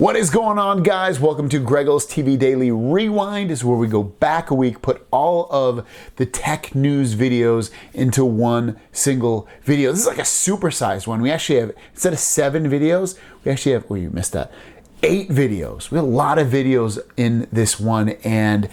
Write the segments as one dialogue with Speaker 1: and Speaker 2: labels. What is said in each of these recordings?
Speaker 1: What is going on, guys? Welcome to GregglesTV Daily Rewind. This is where we go back a week, put all of the tech news videos into one single video. This is like a supersized one. We actually have, instead of 7 videos, we actually have, oh, you missed that, 8 videos. We have a lot of videos in this one, and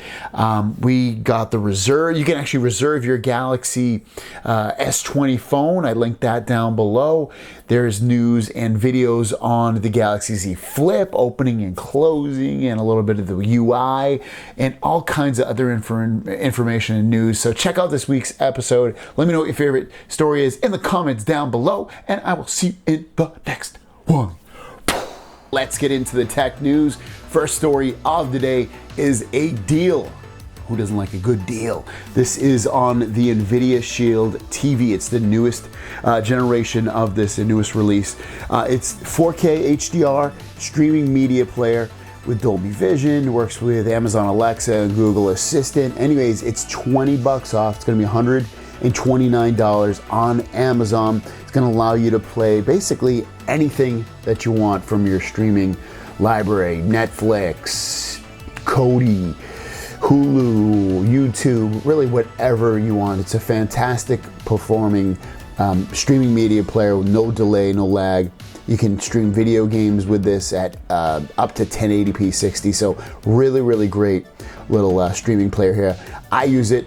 Speaker 1: we got the reserve. You can actually reserve your Galaxy S20 phone. I linked that down below. There's news and videos on the Galaxy Z Flip, opening and closing, and a little bit of the UI, and all kinds of other information and news. So check out this week's episode. Let me know what your favorite story is in the comments down below, and I will see you in the next one. Let's get into the tech news. First story of the day is a deal. Who doesn't like a good deal? This is on the NVIDIA Shield TV. It's the newest generation of this, the newest release. It's 4K HDR streaming media player with Dolby Vision, works with Amazon Alexa and Google Assistant. Anyways, it's 20 bucks off. It's gonna be $129 on Amazon. It's gonna allow you to play basically anything that you want from your streaming library. Netflix, Kodi, Hulu, YouTube, really whatever you want. It's a fantastic performing streaming media player with no delay, no lag. You can stream video games with this at up to 1080p 60. So really great little streaming player here. I use it.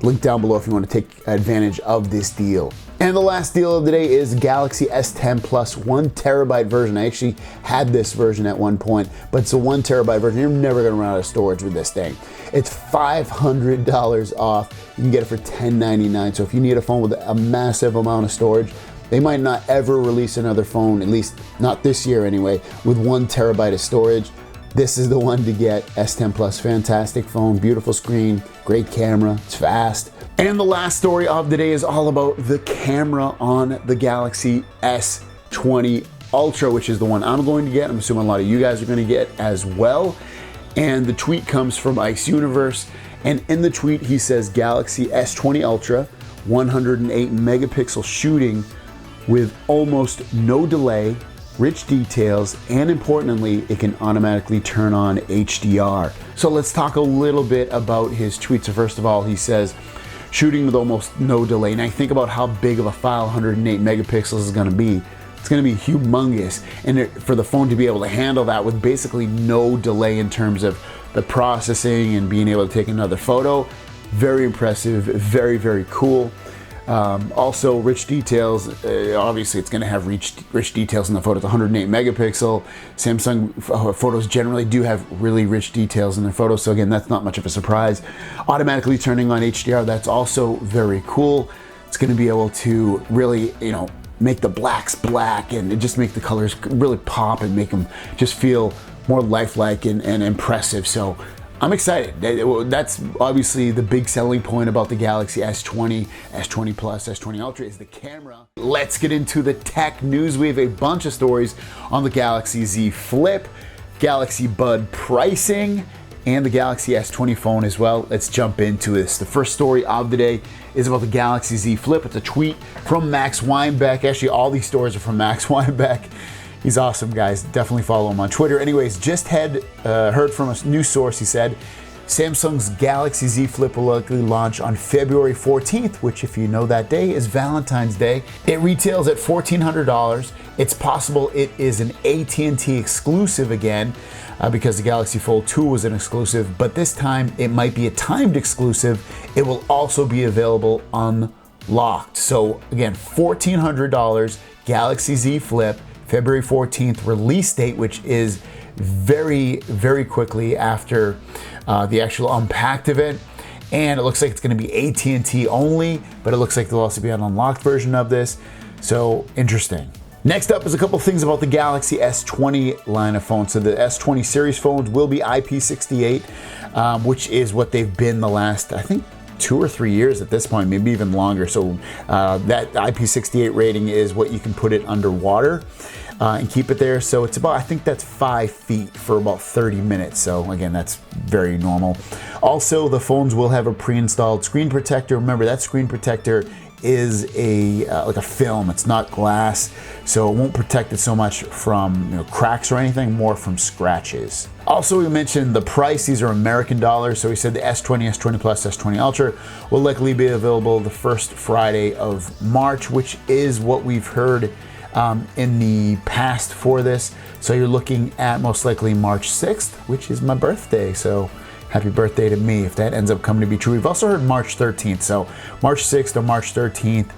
Speaker 1: Link down below if you want to take advantage of this deal. And the last deal of the day is Galaxy S10 Plus 1 terabyte version. I actually had this version at one point, but it's a 1 terabyte version. You're never gonna run out of storage with this thing. It's $500 off. You can get it for $10.99. So if you need a phone with a massive amount of storage, they might not ever release another phone, at least not this year anyway, with 1 terabyte of storage. This is the one to get. S10 Plus, fantastic phone, beautiful screen, great camera, it's fast. And the last story of the day is all about the camera on the Galaxy S20 Ultra, which is the one I'm going to get. I'm assuming a lot of you guys are going to get as well. And the tweet comes from Ice Universe. And in the tweet, he says Galaxy S20 Ultra, 108 megapixel shooting with almost no delay, rich details, and importantly, it can automatically turn on HDR. So let's talk a little bit about his tweet. So first of all, he says, shooting with almost no delay. And I think about how big of a file 108 megapixels is gonna be. It's gonna be humongous. And for the phone to be able to handle that with basically no delay in terms of the processing and being able to take another photo, very impressive, very cool. Also, rich details. Obviously, it's going to have rich details in the photo. It's 108 megapixel. Samsung photos generally do have really rich details in their photos. So again, that's not much of a surprise. Automatically turning on HDR, that's also very cool. It's going to be able to really, make the blacks black and just make the colors really pop and make them just feel more lifelike and impressive. So I'm excited. That's obviously the big selling point about the Galaxy S20, S20 Plus, S20 Ultra is the camera. Let's get into the tech news. We have a bunch of stories on the Galaxy Z Flip, Galaxy Bud pricing, and the Galaxy S20 phone as well. Let's jump into this. The first story of the day is about the Galaxy Z Flip. It's a tweet from Max Weinbeck. Actually, all these stories are from Max Weinbeck. He's awesome, guys. Definitely follow him on Twitter. Anyways, just heard from a news source. He said Samsung's Galaxy Z Flip will likely launch on February 14th, which, if you know that day, is Valentine's Day. It retails at $1,400. It's possible it is an AT&T exclusive again, because the Galaxy Fold 2 was an exclusive, but this time it might be a timed exclusive. It will also be available unlocked. So again, $1,400, Galaxy Z Flip, February 14th release date, which is very quickly after the actual Unpacked event. And it looks like it's going to be AT&T only, but it looks like there'll also be an unlocked version of this. So interesting. Next up is a couple things about the Galaxy S20 line of phones. So the S20 series phones will be IP68, which is what they've been the last, I think, 2 or 3 years at this point, maybe even longer. So that IP68 rating is what you can put it underwater and keep it there. So it's about, I think that's 5 feet for about 30 minutes. So again, that's very normal. Also, the phones will have a pre-installed screen protector. Remember, that screen protector is like a film. It's not glass, so it won't protect it so much from cracks or anything, more from scratches. Also, we mentioned the price. These are American dollars. So we said the S20, S20 Plus, S20 Ultra will likely be available the first Friday of March, which is what we've heard in the past for this. So you're looking at most likely March 6th, which is my birthday. So happy birthday to me if that ends up coming to be true. We've also heard March 13th. So March 6th or March 13th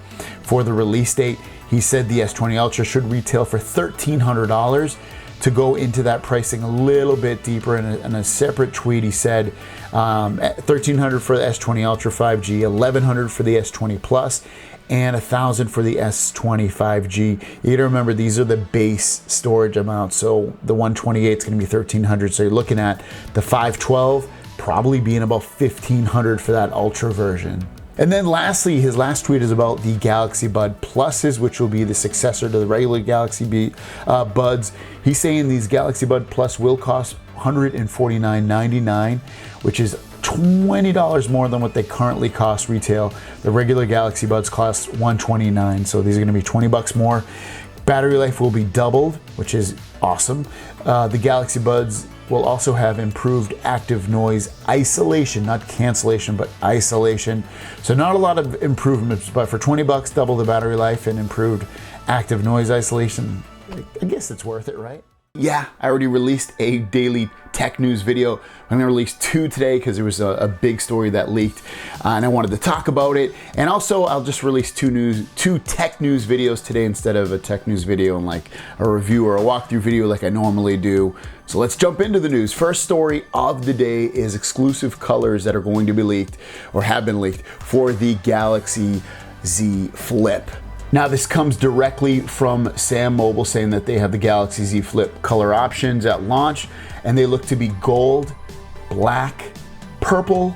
Speaker 1: for the release date. He said the S20 Ultra should retail for $1,300. To go into that pricing a little bit deeper in a separate tweet, he said $1,300 for the S20 Ultra 5G, $1,100 for the S20 Plus, and $1,000 for the S20 5G. You gotta remember, these are the base storage amounts. So the 128 is gonna be $1,300. So you're looking at the 512 probably being about $1,500 for that Ultra version. And then lastly, his last tweet is about the Galaxy Bud Pluses, which will be the successor to the regular Galaxy Buds. He's saying these Galaxy Bud Plus will cost $149.99, which is $20 more than what they currently cost retail. The regular Galaxy Buds cost $129, so these are gonna be $20 more. Battery life will be doubled, which is awesome. The Galaxy Buds will also have improved active noise isolation, not cancellation, but isolation. So not a lot of improvements, but for $20, double the battery life and improved active noise isolation, I guess it's worth it, right? Yeah, I already released a daily tech news video. I'm gonna release 2 today because there was a big story that leaked and I wanted to talk about it. And also I'll just release 2 tech news videos today instead of a tech news video and like a review or a walkthrough video like I normally do. So let's jump into the news. First story of the day is exclusive colors that are going to be leaked or have been leaked for the Galaxy Z Flip. Now this comes directly from Sam Mobile saying that they have the Galaxy Z Flip color options at launch and they look to be gold, black, purple,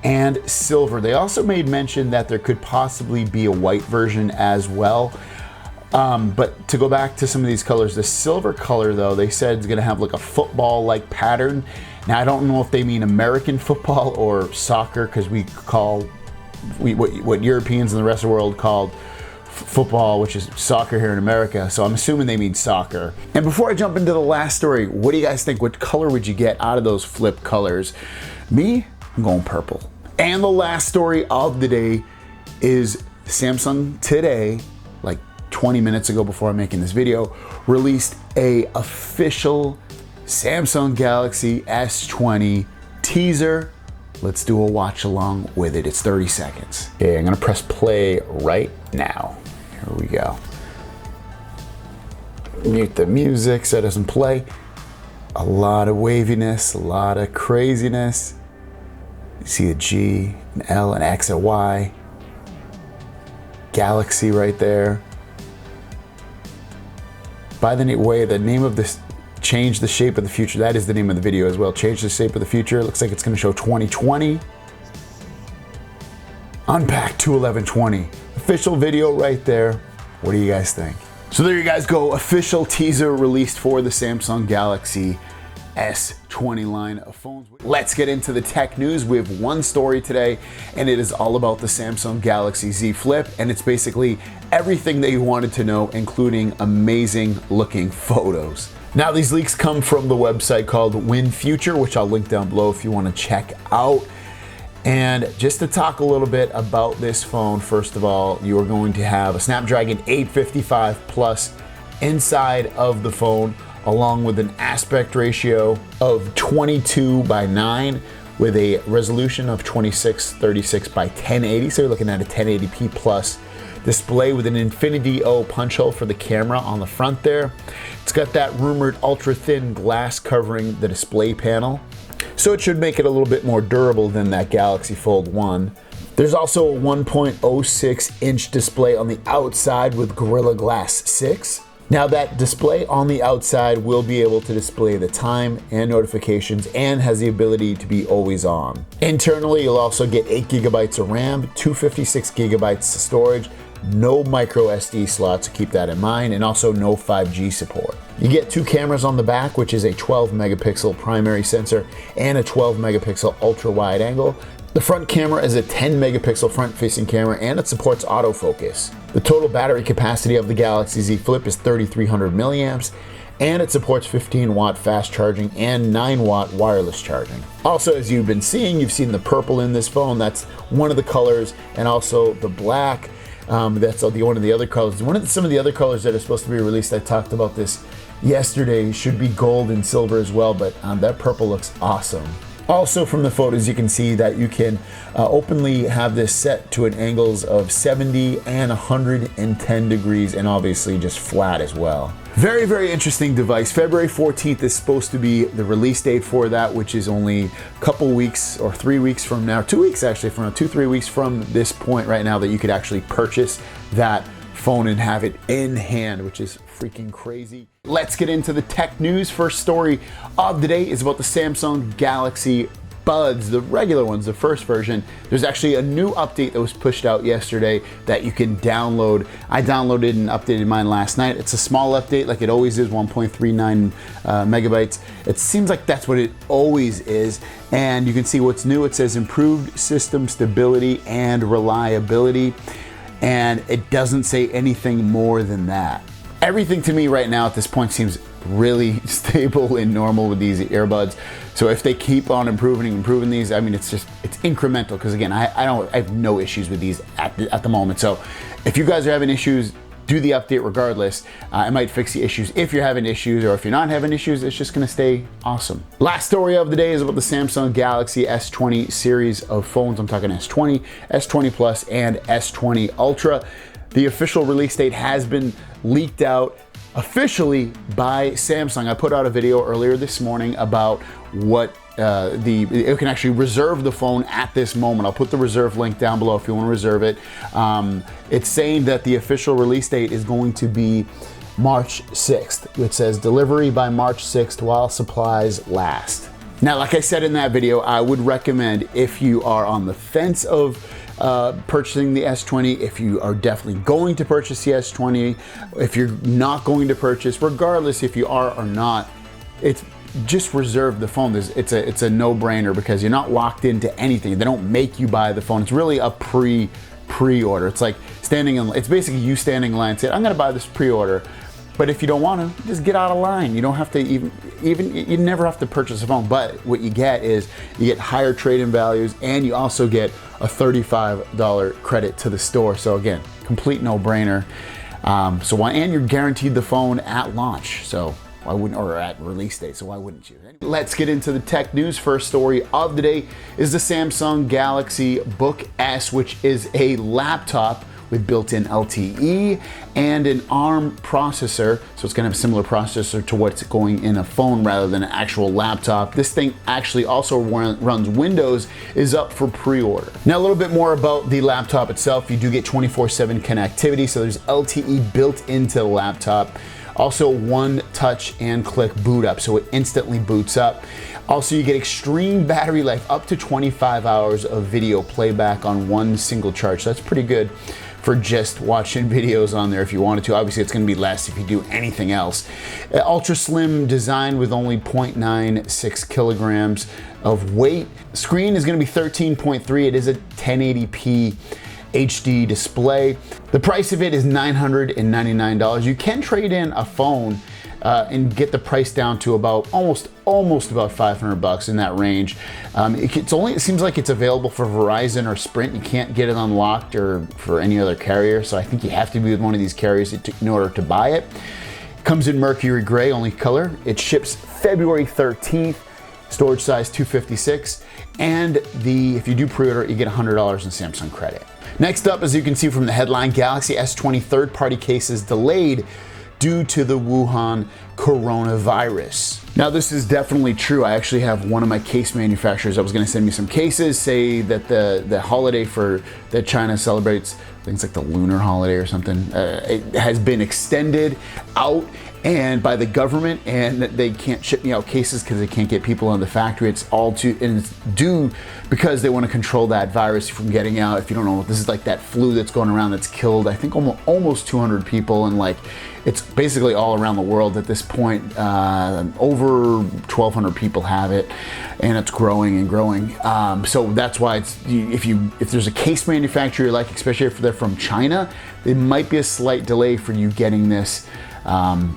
Speaker 1: and silver. They also made mention that there could possibly be a white version as well. But to go back to some of these colors, the silver color though, they said is gonna have like a football-like pattern. Now I don't know if they mean American football or soccer, because what Europeans and the rest of the world called football, which is soccer here in America. So I'm assuming they mean soccer. And before I jump into the last story, what do you guys think? What color would you get out of those Flip colors? Me, I'm going purple. And the last story of the day is Samsung today, like 20 minutes ago before I'm making this video, released a official Samsung Galaxy S20 teaser. Let's do a watch along with it. It's 30 seconds. Okay, I'm gonna press play right now. Here we go. Mute the music so it doesn't play. A lot of waviness, a lot of craziness. You see the G, an L, an X, and Y. Galaxy right there. By the way, the name of this, Change the Shape of the Future. That is the name of the video as well. Change the Shape of the Future. Looks like it's going to show 2020. Unpack 2/11/20. Official video right there. What do you guys think? So there you guys go. Official teaser released for the Samsung Galaxy S20 line of phones. Let's get into the tech news. We have one story today, and it is all about the Samsung Galaxy Z Flip, and it's basically everything that you wanted to know, including amazing looking photos. Now these leaks come from the website called Win Future, which I'll link down below if you want to check out. And just to talk a little bit about this phone, first of all, you are going to have a Snapdragon 855 Plus inside of the phone, along with an aspect ratio of 22:9 with a resolution of 2636 by 1080. So you're looking at a 1080p plus display with an Infinity O punch hole for the camera on the front there. It's got that rumored ultra thin glass covering the display panel, so it should make it a little bit more durable than that Galaxy Fold 1. There's also a 1.06 inch display on the outside with Gorilla Glass 6. Now that display on the outside will be able to display the time and notifications and has the ability to be always on. Internally, you'll also get 8 gigabytes of RAM, 256 gigabytes of storage, no micro SD slots, so keep that in mind, and also no 5G support. You get 2 cameras on the back, which is a 12 megapixel primary sensor and a 12 megapixel ultra wide angle. The front camera is a 10 megapixel front-facing camera, and it supports autofocus. The total battery capacity of the Galaxy Z Flip is 3,300 milliamps, and it supports 15-watt fast charging and 9-watt wireless charging. Also, as you've been seeing, you've seen the purple in this phone. That's one of the colors, and also the black. That's one of the other colors. Some of the other colors that are supposed to be released, I talked about this yesterday, should be gold and silver as well, but that purple looks awesome. Also from the photos, you can see that you can openly have this set to an angles of 70 and 110 degrees, and obviously just flat as well. Very, very interesting device. February 14th is supposed to be the release date for that, which is only a couple weeks or 3 weeks from now, 2 weeks actually, from 2-3 weeks from this point right now, that you could actually purchase that phone and have it in hand, which is freaking crazy. Let's get into the tech news. First story of the day is about the Samsung Galaxy Buds, the regular ones, the first version. There's actually a new update that was pushed out yesterday that you can download. I downloaded and updated mine last night. It's a small update like it always is, 1.39 megabytes. It seems like that's what it always is. And you can see what's new. It says improved system stability and reliability. And it doesn't say anything more than that. Everything to me right now at this point seems really stable and normal with these earbuds. So if they keep on improving these, I mean, it's incremental, because again, I have no issues with these at the moment. So if you guys are having issues, do the update regardless. It might fix the issues if you're having issues, or if you're not having issues, it's just gonna stay awesome. Last story of the day is about the Samsung Galaxy S20 series of phones. I'm talking S20, S20 Plus, and S20 Ultra. The official release date has been leaked out officially by Samsung. I put out a video earlier this morning about what you can actually reserve the phone at this moment. I'll put the reserve link down below if you want to reserve it. It's saying that the official release date is going to be March 6th. It says delivery by March 6th while supplies last. Now, like I said in that video, I would recommend, if you are on the fence of purchasing the S20, if you are definitely going to purchase the S20, if you're not going to purchase, regardless if you are or not, it's just reserve the phone. It's a no-brainer, because you're not locked into anything. They don't make you buy the phone. It's really a pre-order. It's like it's basically you standing in line and saying, I'm gonna buy this pre-order. But if you don't want to, just get out of line. You don't have to you never have to purchase a phone. But what you get is you get higher trade-in values, and you also get a $35 credit to the store. So again, complete no-brainer. And you're guaranteed the phone at launch. So why wouldn't, or at release date, so why wouldn't you? Let's get into the tech news. First story of the day is the Samsung Galaxy Book S, which is a laptop with built-in LTE and an ARM processor. So it's gonna have a similar processor to what's going in a phone rather than an actual laptop. This thing actually also runs Windows, is up for pre-order. Now, a little bit more about the laptop itself. You do get 24/7 connectivity, so there's LTE built into the laptop. Also, one touch and click boot up, so it instantly boots up. Also, you get extreme battery life, up to 25 hours of video playback on one single charge. So that's pretty good for just watching videos on there if you wanted to. Obviously, it's gonna be less if you do anything else. Ultra slim design with only 0.96 kilograms of weight. Screen is gonna be 13.3. It is a 1080p HD display. The price of it is $999. You can trade in a phone and get the price down to about almost about $500 in that range. It seems like it's available for Verizon or Sprint. You can't get it unlocked or for any other carrier. So I think you have to be with one of these carriers in order to buy it. It comes in Mercury Gray, only color. It ships February 13th. Storage size 256. And if you do pre-order, you get $100 in Samsung credit. Next up, as you can see from the headline, Galaxy S20 third-party cases delayed due to the Wuhan coronavirus. Now, this is definitely true. I actually have one of my case manufacturers that was going to send me some cases, say that the holiday that China celebrates, things like the lunar holiday or something, it has been extended out, and by the government, and they can't ship me out cases because they can't get people in the factory. It's all and it's due because they want to control that virus from getting out. If you don't know, this is like that flu that's going around that's killed, I think, almost 200 people, and like it's basically all around the world at this point. Over 1,200 people have it, and it's growing and growing. So that's why it's, if there's a case manufacturer, like especially if they're from China, there might be a slight delay for you getting this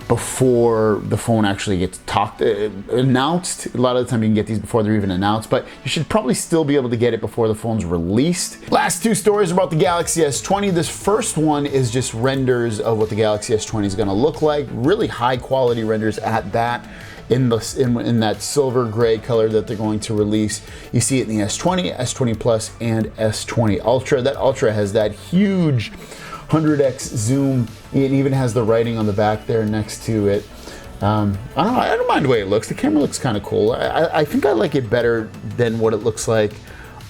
Speaker 1: before the phone actually gets announced. A lot of the time you can get these before they're even announced, but you should probably still be able to get it before the phone's released. Last two stories about the Galaxy S20. This first one is just renders of what the Galaxy S20 is going to look like. Really high quality renders at that. In that silver gray color that they're going to release. You see it in the S20, S20 Plus, and S20 Ultra. That Ultra has that huge 100x zoom. It even has the writing on the back there next to it. I don't mind the way it looks. The camera looks kind of cool. I think I like it better than what it looks like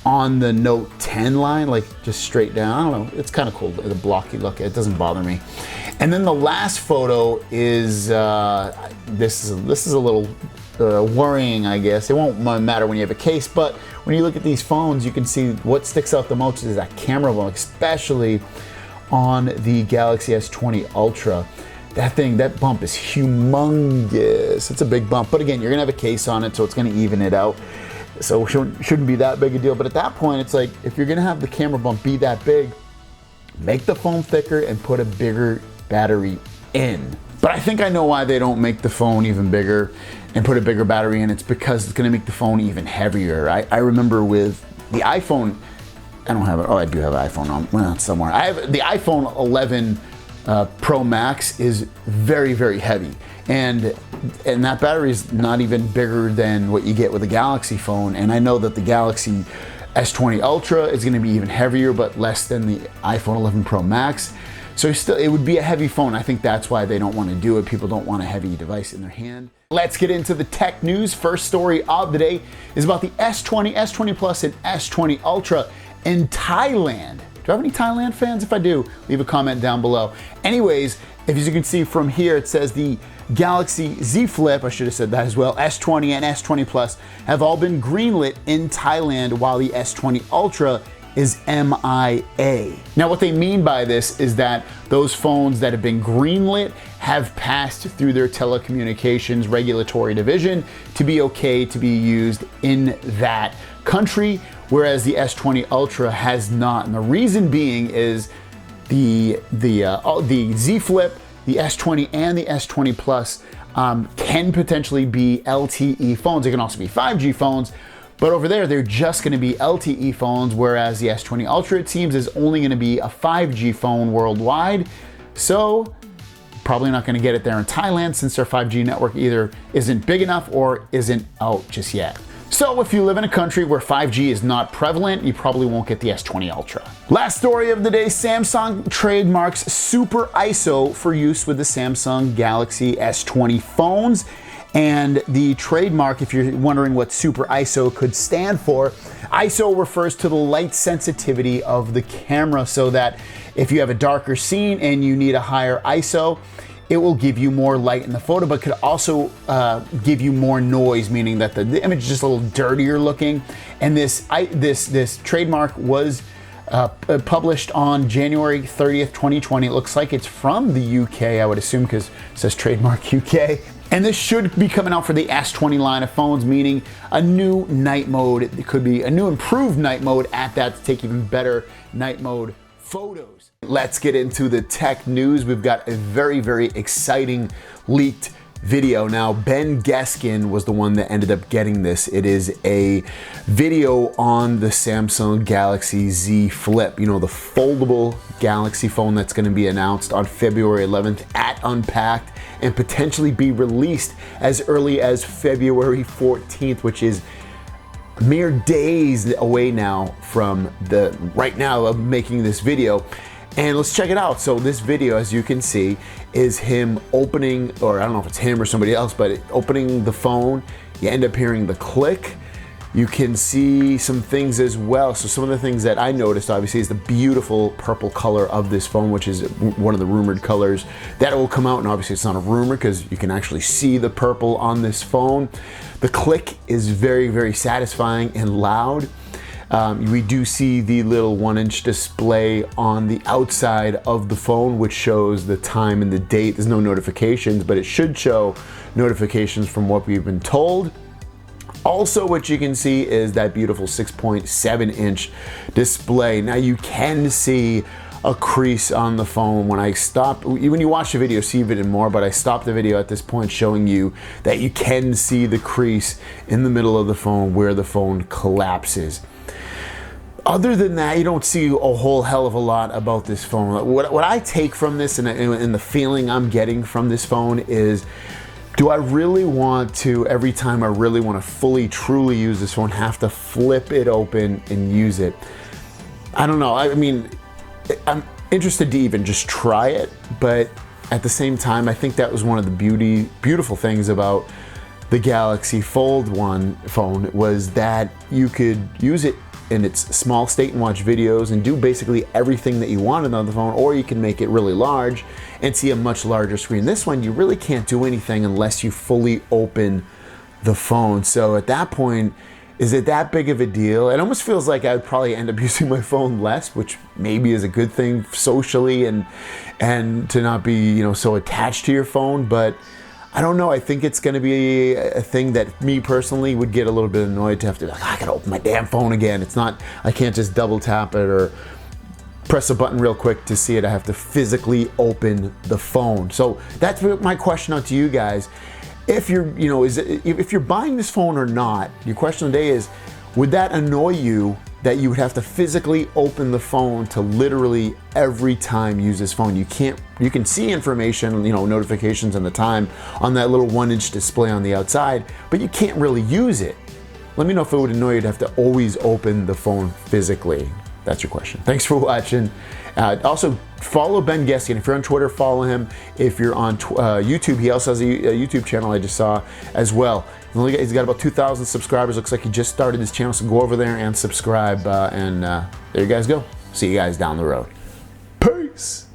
Speaker 1: on the Note 10 line, like just straight down. I don't know, it's kind of cool, the blocky look. It doesn't bother me. And then the last photo is, this is a little worrying, I guess. It won't matter when you have a case, but when you look at these phones, you can see what sticks out the most is that camera bump, especially on the Galaxy S20 Ultra. That bump is humongous. It's a big bump, but again, you're gonna have a case on it, so it's gonna even it out. So shouldn't be that big a deal. But at that point, it's like, if you're gonna have the camera bump be that big, make the phone thicker and put a bigger battery in. But I think I know why they don't make the phone even bigger and put a bigger battery in. It's because it's gonna make the phone even heavier. I remember with the iPhone, I don't have it. Oh, I do have an iPhone on, well, somewhere. I have the iPhone 11 Pro Max is very, very heavy. And that battery is not even bigger than what you get with a Galaxy phone. And I know that the Galaxy S20 Ultra is gonna be even heavier, but less than the iPhone 11 Pro Max. So still, it would be a heavy phone. I think that's why they don't want to do it. People don't want a heavy device in their hand. Let's get into the tech news. First story of the day is about the S20, S20 Plus, and S20 Ultra in Thailand. Do I have any Thailand fans? If I do, leave a comment down below. Anyways, as you can see from here, it says the Galaxy Z Flip, I should have said that as well, S20 and S20 Plus have all been greenlit in Thailand, while the S20 Ultra is MIA. Now what they mean by this is that those phones that have been greenlit have passed through their telecommunications regulatory division to be okay to be used in that country, whereas the S20 Ultra has not. And the reason being is the Z Flip, the S20 and the S20 Plus can potentially be LTE phones. They can also be 5G phones, but over there, they're just gonna be LTE phones, whereas the S20 Ultra, it seems, is only gonna be a 5G phone worldwide. So probably not gonna get it there in Thailand, since their 5G network either isn't big enough or isn't out just yet. So if you live in a country where 5G is not prevalent, you probably won't get the S20 Ultra. Last story of the day, Samsung trademarks Super ISO for use with the Samsung Galaxy S20 phones. And the trademark, if you're wondering what Super ISO could stand for, ISO refers to the light sensitivity of the camera, so that if you have a darker scene and you need a higher ISO, it will give you more light in the photo, but could also give you more noise, meaning that the image is just a little dirtier looking. And this trademark was published on January 30th, 2020. It looks like it's from the UK, I would assume, because it says trademark UK. And this should be coming out for the S20 line of phones, meaning a new night mode. It could be a new improved night mode at that to take even better night mode photos. Let's get into the tech news. We've got a very, very exciting leaked video. Now, Ben Geskin was the one that ended up getting this. It is a video on the Samsung Galaxy Z Flip, you know, the foldable Galaxy phone that's going to be announced on February 11th at Unpacked and potentially be released as early as February 14th, which is mere days away now from the right now of making this video. And let's check it out. So this video, as you can see, is him opening, or I don't know if it's him or somebody else, but opening the phone. You end up hearing the click. You can see some things as well. So some of the things that I noticed, obviously, is the beautiful purple color of this phone, which is one of the rumored colors that will come out. And obviously it's not a rumor because you can actually see the purple on this phone. The click is very, very satisfying and loud. We do see the little 1-inch display on the outside of the phone, which shows the time and the date. There's no notifications, but it should show notifications from what we've been told. Also, what you can see is that beautiful 6.7-inch display. Now you can see a crease on the phone. When I stop, when you watch the video, see even more, but I stopped the video at this point showing you that you can see the crease in the middle of the phone where the phone collapses. Other than that, you don't see a whole hell of a lot about this phone. What I take from this and the feeling I'm getting from this phone is, do I really want to, every time I really want to fully, truly use this phone, have to flip it open and use it? I don't know. I mean, I'm interested to even just try it, but at the same time, I think that was one of the beautiful things about the Galaxy Fold 1 phone, was that you could use it in its small state and watch videos and do basically everything that you wanted on the phone, or you can make it really large and see a much larger screen. This one, you really can't do anything unless you fully open the phone. So at that point, is it that big of a deal? It almost feels like I would probably end up using my phone less, which maybe is a good thing socially and to not be, you know, so attached to your phone. But I don't know. I think it's going to be a thing that me personally would get a little bit annoyed to have to be like, I gotta open my damn phone again. It's not, I can't just double tap it or press a button real quick to see it. I have to physically open the phone. So that's my question out to you guys. If you're, you know, if you're buying this phone or not, your question today is, would that annoy you that you would have to physically open the phone to literally every time use this phone? You can see information, you know, notifications and the time on that little 1-inch display on the outside, but you can't really use it. Let me know if it would annoy you to have to always open the phone physically. That's your question. Thanks for watching. Also, follow Ben Geskian. If you're on Twitter, follow him. If you're on YouTube, he also has a YouTube channel I just saw as well. He's got about 2,000 subscribers. Looks like he just started his channel, so go over there and subscribe. There you guys go. See you guys down the road. Peace.